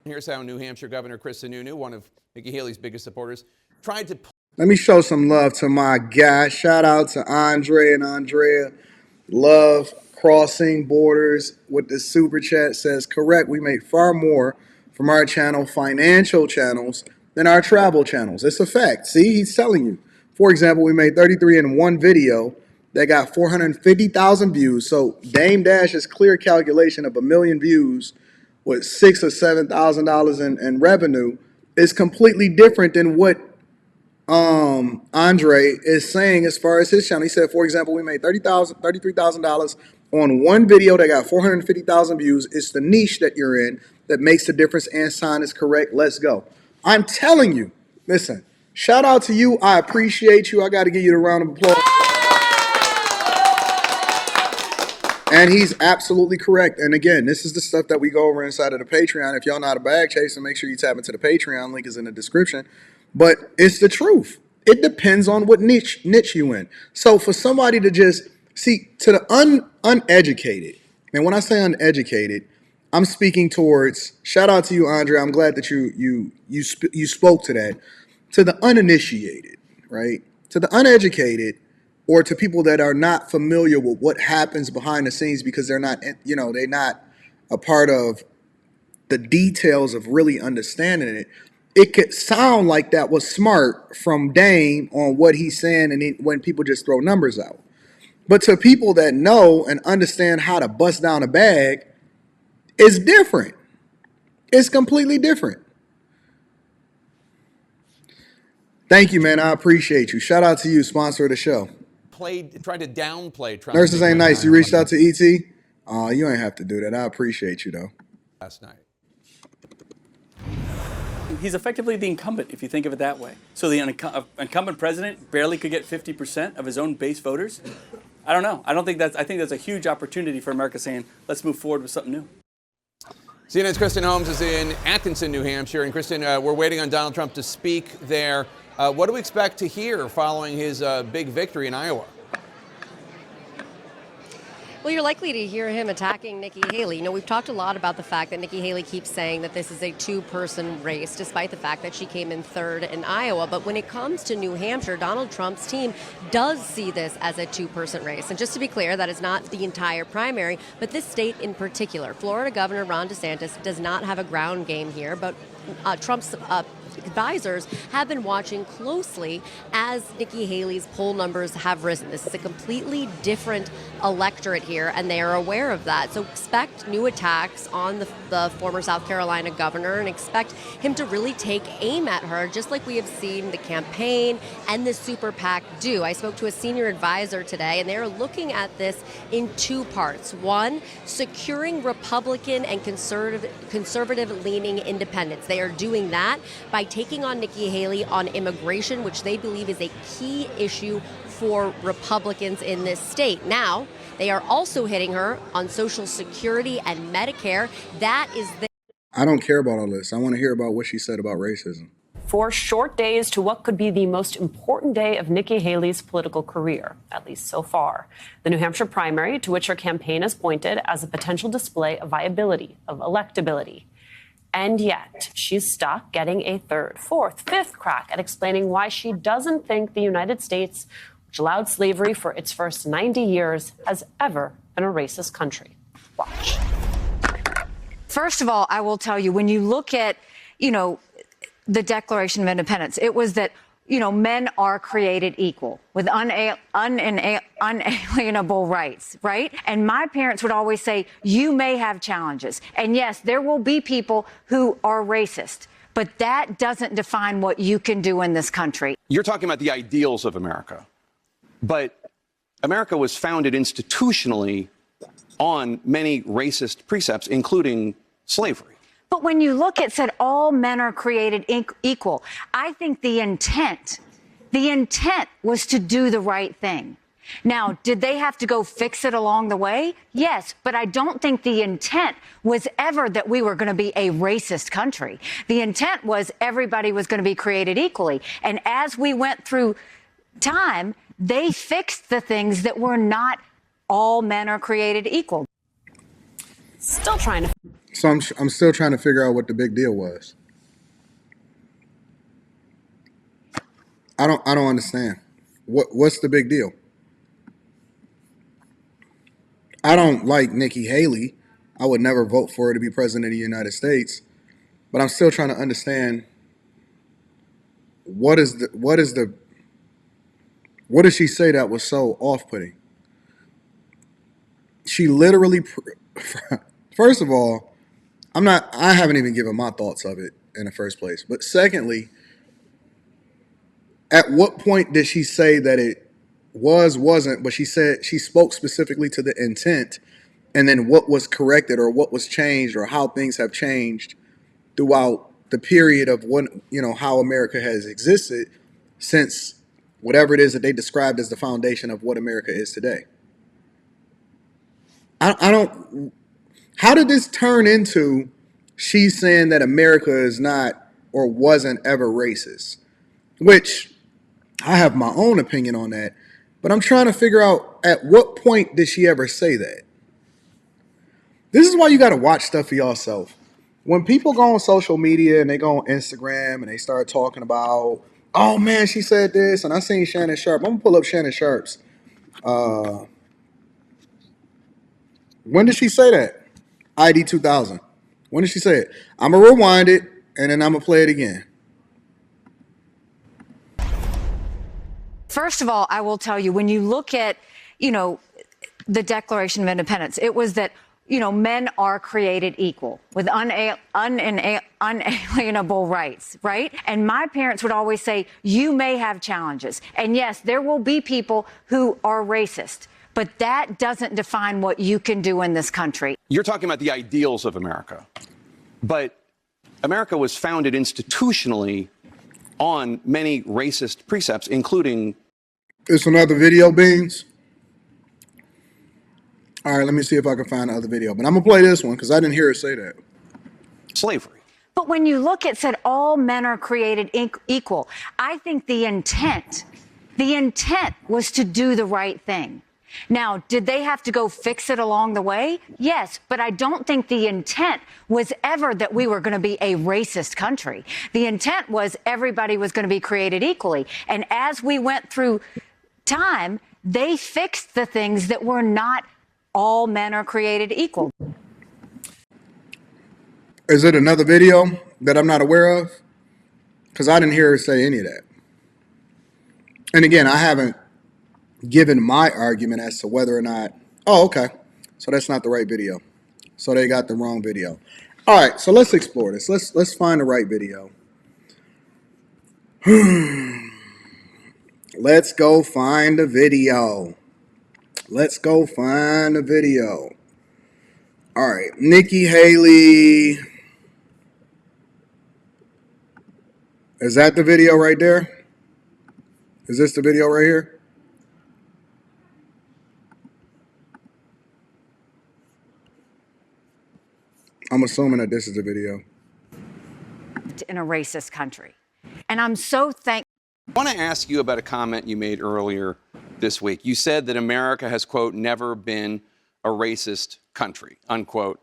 Here's how New Hampshire Governor Chris Sununu, one of Nikki Haley's biggest supporters, tried to... Let me show some love to my guy. Shout out to Andre and Andrea. Love crossing borders with the super chat. Says, correct, we make far more from our channel, financial channels, than our travel channels. It's a fact. See, he's telling you. For example, we made 33 in one video that got 450,000 views. So Dame Dash's clear calculation of 1 million views with $6,000 or $7,000 in revenue is completely different than what Andre is saying as far as his channel. He said, for example, we made $33,000 on one video that got 450,000 views. It's the niche that you're in that makes the difference. And sign is correct. Let's go. I'm telling you, listen, shout out to you. I appreciate you. I got to give you the round of applause. And he's absolutely correct. And again, this is the stuff that we go over inside of the Patreon. If y'all not a bag chaser, make sure you tap into the Patreon. Link is in the description. But it's the truth. It depends on what niche you in. So for somebody to just see, to the uneducated, and when I say uneducated, I'm speaking towards, shout out to you, Andre. I'm glad that you spoke to that. To the uninitiated, right? To the uneducated, or to people that are not familiar with what happens behind the scenes because they're not, they're not a part of the details of really understanding it. It could sound like that was smart from Dame on what he's saying and when people just throw numbers out. But to people that know and understand how to bust down a bag, it's different. It's completely different. Thank you, man. I appreciate you. Shout out to you, sponsor of the show. Tried to downplay Trump. Nurses ain't nice. You reached out to ET? You ain't have to do that. I appreciate you, though. Last night. He's effectively the incumbent, if you think of it that way. So the incumbent president barely could get 50% of his own base voters. I don't know. I think that's a huge opportunity for America saying, let's move forward with something new. CNN's Kristen Holmes is in Atkinson, New Hampshire. And Kristen, we're waiting on Donald Trump to speak there. What do we expect to hear following his big victory in Iowa? Well, you're likely to hear him attacking Nikki Haley. You know, we've talked a lot about the fact that Nikki Haley keeps saying that this is a two-person race, despite the fact that she came in third in Iowa. But when it comes to New Hampshire, Donald Trump's team does see this as a two-person race. And just to be clear, that is not the entire primary, but this state in particular. Florida Governor Ron DeSantis does not have a ground game here, but Trump's advisors have been watching closely as Nikki Haley's poll numbers have risen. This is a completely different electorate here, and they are aware of that. So expect new attacks on the former South Carolina governor and expect him to really take aim at her, just like we have seen the campaign and the super PAC do. I spoke to a senior advisor today, and they are looking at this in two parts. One, securing Republican and conservative-leaning independents. They are doing that by taking on Nikki Haley on immigration, which they believe is a key issue for Republicans in this state. Now, they are also hitting her on Social Security and Medicare. That is I don't care about all this. I want to hear about what she said about racism. 4 short days to what could be the most important day of Nikki Haley's political career, at least so far. The New Hampshire primary, to which her campaign has pointed as a potential display of viability, of electability. And yet, she's stuck getting a third, fourth, fifth crack at explaining why she doesn't think the United States, which allowed slavery for its first 90 years, has ever been a racist country. Watch. First of all, I will tell you, when you look at, the Declaration of Independence, it was that, men are created equal with unalienable rights, right? And my parents would always say, you may have challenges. And yes, there will be people who are racist, but that doesn't define what you can do in this country. You're talking about the ideals of America, but America was founded institutionally on many racist precepts, including slavery. But when you look, it said all men are created equal. I think the intent was to do the right thing. Now, did they have to go fix it along the way? Yes, but I don't think the intent was ever that we were going to be a racist country. The intent was everybody was going to be created equally. And as we went through time, they fixed the things that were not all men are created equal. Still trying to... So I'm still trying to figure out what the big deal was. I don't understand. What's the big deal? I don't like Nikki Haley. I would never vote for her to be president of the United States. But I'm still trying to understand what did she say that was so off-putting? She literally, first of all, I haven't even given my thoughts of it in the first place. But secondly, at what point did she say that it wasn't, but she spoke specifically to the intent, and then what was corrected or what was changed or how things have changed throughout the period of how America has existed since whatever it is that they described as the foundation of what America is today. I don't, how did this turn into she's saying that America is not or wasn't ever racist? Which I have my own opinion on that, but I'm trying to figure out at what point did she ever say that? This is why you got to watch stuff for yourself. When people go on social media and they go on Instagram and they start talking about, oh man, she said this, and I seen Shannon Sharp. I'm gonna pull up Shannon Sharp's. When did she say that? ID 2000. When did she say it? I'm gonna rewind it and then I'm gonna play it again. First of all, I will tell you, when you look at, the Declaration of Independence, it was that, men are created equal with unalienable rights, right? And my parents would always say, you may have challenges. And yes, there will be people who are racist, but that doesn't define what you can do in this country. You're talking about the ideals of America. But America was founded institutionally on many racist precepts, including... It's another video, Beans. All right, let me see if I can find another video. But I'm going to play this one because I didn't hear her say that. Slavery. But when you look at said all men are created equal, I think the intent was to do the right thing. Now, did they have to go fix it along the way? Yes, but I don't think the intent was ever that we were going to be a racist country. The intent was everybody was going to be created equally. And as we went through time, they fixed the things that were not all men are created equal. Is it another video that I'm not aware of? Because I didn't hear her say any of that. And again, I haven't given my argument as to whether or not, oh, okay, so that's not the right video. So they got the wrong video. All right, so let's explore this. Let's find the right video. Let's go find the video. Let's go find the video. All right, Nikki Haley. Is that the video right there? Is this the video right here? I'm assuming that this is the video. In a racist country. And I'm so thankful. I want to ask you about a comment you made earlier this week. You said that America has, quote, never been a racist country, unquote.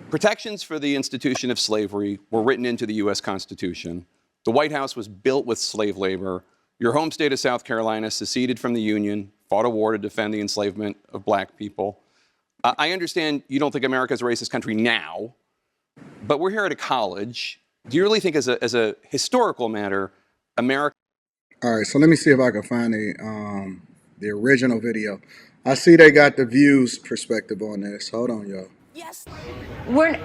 Protections for the institution of slavery were written into the U.S. Constitution. The White House was built with slave labor. Your home state of South Carolina seceded from the Union, fought a war to defend the enslavement of black people. I understand you don't think America is a racist country now, but we're here at a college. Do you really think as a historical matter, America... All right, so let me see if I can find the original video. I see they got the Views perspective on this. Hold on, y'all. Yes. We're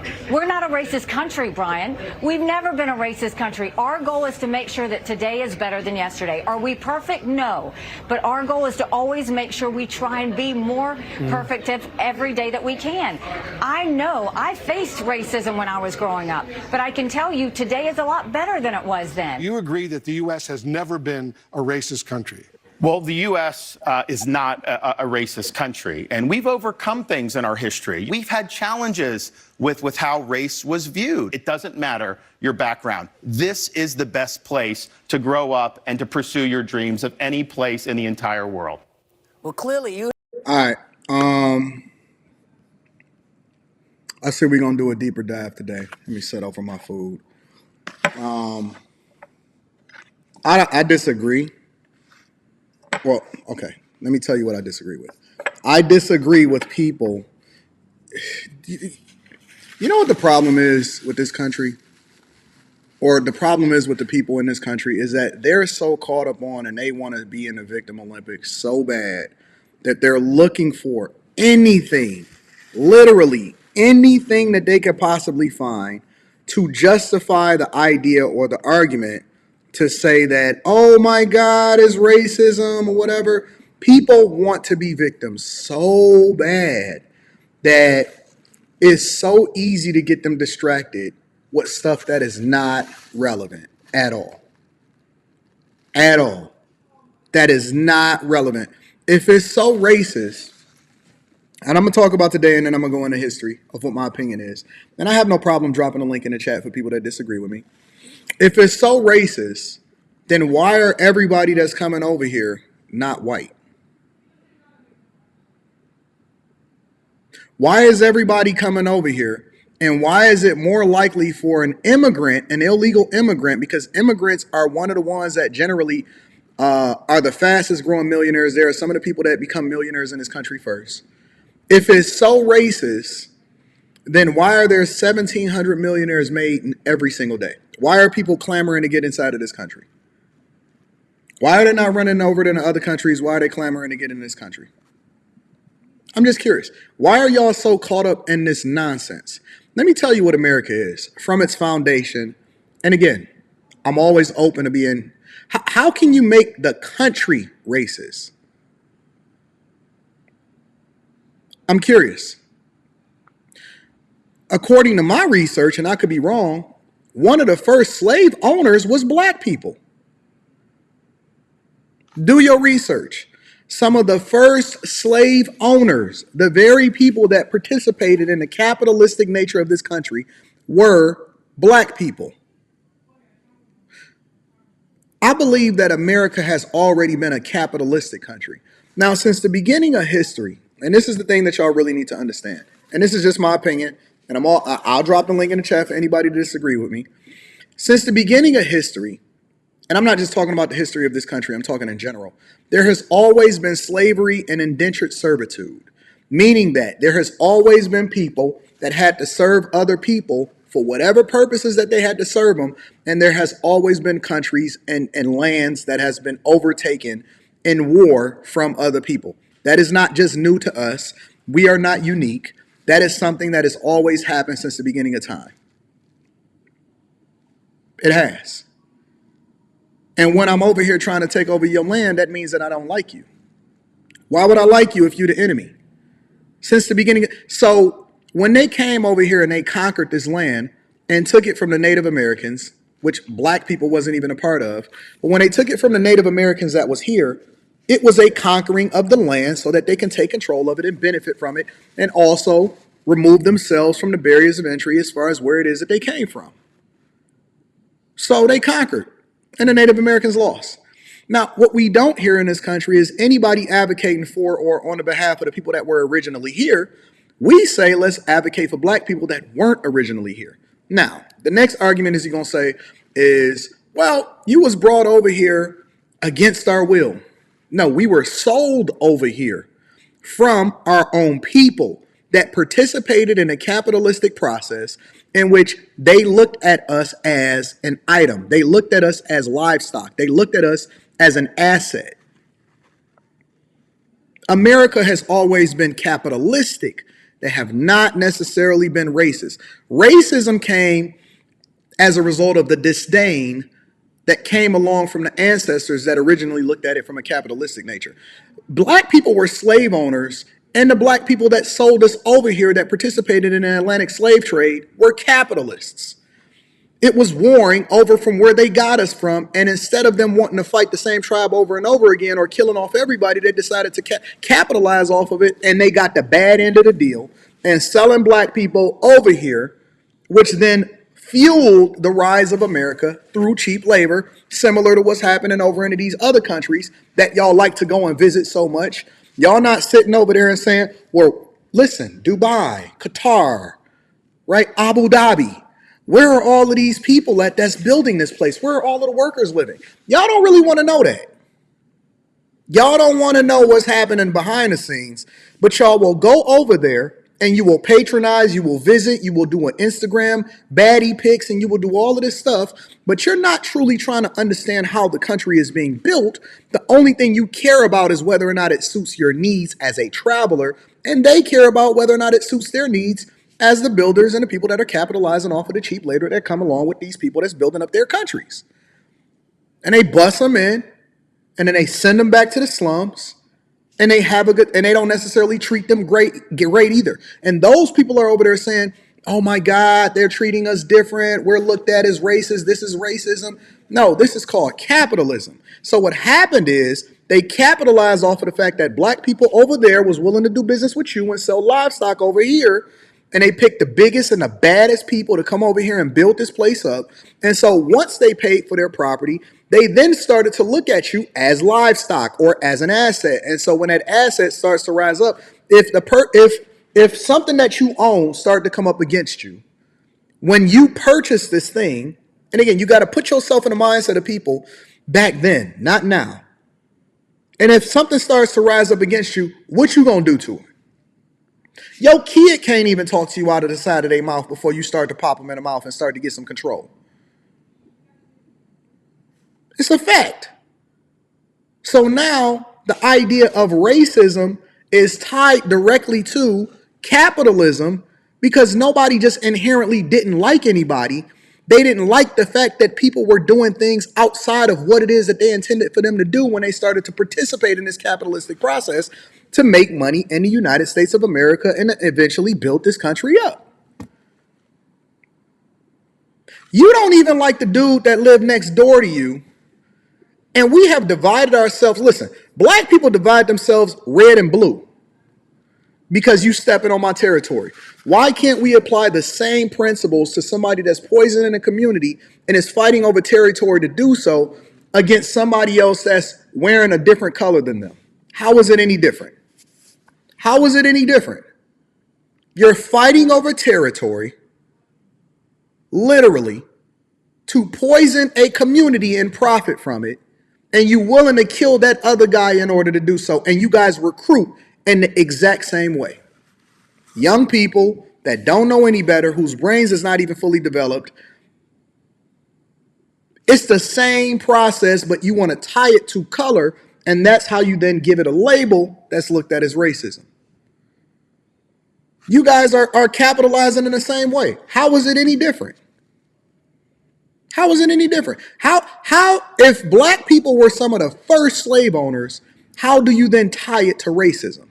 not a racist country, Brian. We've never been a racist country. Our goal is to make sure that today is better than yesterday. Are we perfect? No. But our goal is to always make sure we try and be more perfect every day that we can. I know I faced racism when I was growing up, but I can tell you today is a lot better than it was then. You agree that the U.S. has never been a racist country? Well, the U.S. Is not a racist country, and we've overcome things in our history. We've had challenges with how race was viewed. It doesn't matter your background. This is the best place to grow up and to pursue your dreams of any place in the entire world. Well, clearly you... All right. I said we're gonna do a deeper dive today. Let me set over my food. I disagree. Well, okay. Let me tell you what I disagree with. I disagree with people. You know what the problem is with this country? Or the problem is with the people in this country is that they're so caught up on and they want to be in the victim Olympics so bad that they're looking for anything, literally anything that they could possibly find to justify the idea or the argument to say that, oh my God, is racism or whatever. People want to be victims so bad that it's so easy to get them distracted with stuff that is not relevant at all. At all. That is not relevant. If it's so racist, and I'm going to talk about today and then I'm going to go into history of what my opinion is. And I have no problem dropping a link in the chat for people that disagree with me. If it's so racist, then why are everybody that's coming over here not white? Why is everybody coming over here? And why is it more likely for an immigrant, an illegal immigrant, because immigrants are one of the ones that generally are the fastest growing millionaires. There are some of the people that become millionaires in this country first. If it's so racist, then why are there 1,700 millionaires made every single day? Why are people clamoring to get inside of this country? Why are they not running over to other countries? Why are they clamoring to get in this country? I'm just curious. Why are y'all so caught up in this nonsense? Let me tell you what America is from its foundation. And again, I'm always open to being. How can you make the country racist? I'm curious. According to my research, and I could be wrong, one of the first slave owners was black people. Do your research. Some of the first slave owners, the very people that participated in the capitalistic nature of this country, were black people. I believe that America has already been a capitalistic country. Now, since the beginning of history, and this is the thing that y'all really need to understand, and this is just my opinion, and I'll drop the link in the chat for anybody to disagree with me. Since the beginning of history, and I'm not just talking about the history of this country, I'm talking in general, there has always been slavery and indentured servitude, meaning that there has always been people that had to serve other people for whatever purposes that they had to serve them, and there has always been countries and lands that has been overtaken in war from other people. That is not just new to us. We are not unique. That is something that has always happened since the beginning of time. It has. And when I'm over here trying to take over your land, that means that I don't like you. Why would I like you if you're the enemy? Since the beginning. So when they came over here and they conquered this land and took it from the Native Americans, which black people wasn't even a part of, but when they took it from the Native Americans that was here, it was a conquering of the land so that they can take control of it and benefit from it and also remove themselves from the barriers of entry as far as where it is that they came from. So they conquered. And the Native Americans lost. Now, what we don't hear in this country is anybody advocating for or on the behalf of the people that were originally here. We say let's advocate for black people that weren't originally here. Now, the next argument is you're going to say is, well, you was brought over here against our will. No, we were sold over here from our own people that participated in a capitalistic process in which they looked at us as an item. They looked at us as livestock. They looked at us as an asset. America has always been capitalistic. They have not necessarily been racist. Racism came as a result of the disdain that came along from the ancestors that originally looked at it from a capitalistic nature. Black people were slave owners, and the black people that sold us over here that participated in the Atlantic slave trade were capitalists. It was warring over from where they got us from, and instead of them wanting to fight the same tribe over and over again or killing off everybody, they decided to capitalize off of it, and they got the bad end of the deal and selling black people over here, which then fueled the rise of America through cheap labor, similar to what's happening over into these other countries that y'all like to go and visit so much. Y'all not sitting over there and saying, well, listen, Dubai, Qatar, right? Abu Dhabi. Where are all of these people at that's building this place? Where are all of the workers living? Y'all don't really want to know that. Y'all don't want to know what's happening behind the scenes, but y'all will go over there and you will patronize, you will visit, you will do an Instagram baddie pics, and you will do all of this stuff, but you're not truly trying to understand how the country is being built. The only thing you care about is whether or not it suits your needs as a traveler, and they care about whether or not it suits their needs as the builders and the people that are capitalizing off of the cheap labor that come along with these people that's building up their countries. And they bust them in, and then they send them back to the slums, and they have a good, and they don't necessarily treat them great either. And those people are over there saying, oh my God, they're treating us different. We're looked at as racist. This is racism. No, this is called capitalism. So what happened is they capitalized off of the fact that black people over there was willing to do business with you and sell livestock over here. And they picked the biggest and the baddest people to come over here and build this place up. And so once they paid for their property, they then started to look at you as livestock or as an asset. And so when that asset starts to rise up, if something that you own started to come up against you, when you purchase this thing, and again, you got to put yourself in the mindset of people back then, not now. And if something starts to rise up against you, what you gonna do to it? Your kid can't even talk to you out of the side of their mouth before you start to pop them in the mouth and start to get some control. It's a fact. So now the idea of racism is tied directly to capitalism because nobody just inherently didn't like anybody. They didn't like the fact that people were doing things outside of what it is that they intended for them to do when they started to participate in this capitalistic process to make money in the United States of America and eventually build this country up. You don't even like the dude that lived next door to you. And we have divided ourselves. Listen, black people divide themselves red and blue because you stepping on my territory. Why can't we apply the same principles to somebody that's poisoning a community and is fighting over territory to do so against somebody else that's wearing a different color than them? How is it any different? How is it any different? You're fighting over territory, literally, to poison a community and profit from it, and you're willing to kill that other guy in order to do so, and you guys recruit in the exact same way. Young people that don't know any better, whose brains is not even fully developed. It's the same process, but you want to tie it to color, and that's how you then give it a label that's looked at as racism. You guys are capitalizing in the same way. How is it any different? How is it any different? How if black people were some of the first slave owners, how do you then tie it to racism?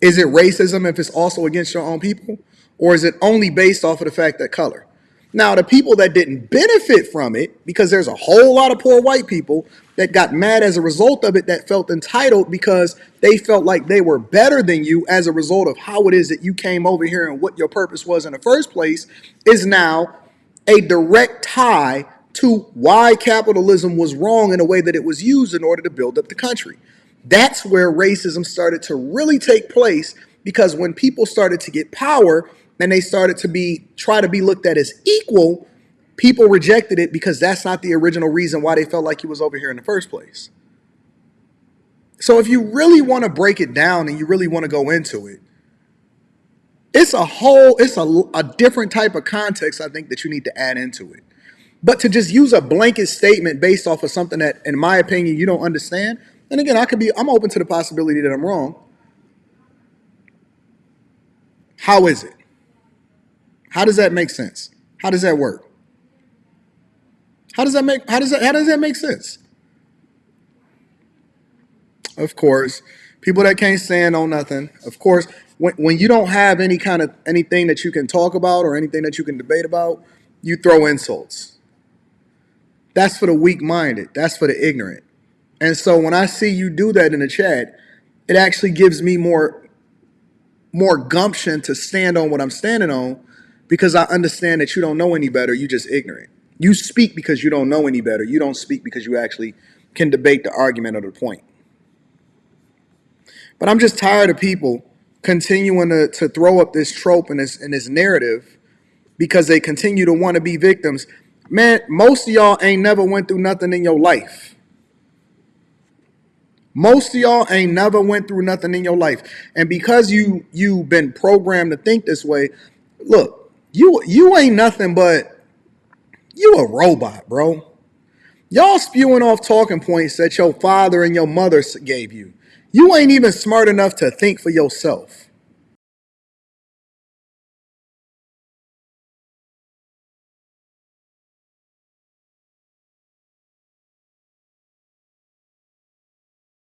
Is it racism if it's also against your own people? Or is it only based off of the fact that color? Now, the people that didn't benefit from it, because there's a whole lot of poor white people that got mad as a result of it, that felt entitled because they felt like they were better than you as a result of how it is that you came over here and what your purpose was in the first place, is now a direct tie to why capitalism was wrong in the way that it was used in order to build up the country. That's where racism started to really take place, because when people started to get power and they started to try to be looked at as equal, people rejected it because that's not the original reason why they felt like you was over here in the first place. So if you really want to break it down and you really want to go into it, it's a different type of context, I think, that you need to add into it. But to just use a blanket statement based off of something that, in my opinion, you don't understand, and again, I'm open to the possibility that I'm wrong. How is it? How does that make sense? How does that work? How does that make sense? Of course, people that can't stand on nothing. Of course, when you don't have anything that you can talk about or anything that you can debate about, you throw insults. That's for the weak-minded. That's for the ignorant. And so when I see you do that in the chat, it actually gives me more gumption to stand on what I'm standing on, because I understand that you don't know any better. You're just ignorant. You speak because you don't know any better. You don't speak because you actually can debate the argument or the point. But I'm just tired of people continuing to throw up this trope and this narrative because they continue to want to be victims. Man, most of y'all ain't never went through nothing in your life. Most of y'all ain't never went through nothing in your life. And because you've been programmed to think this way, look, you ain't nothing but you a robot, bro. Y'all spewing off talking points that your father and your mother gave you. You ain't even smart enough to think for yourself.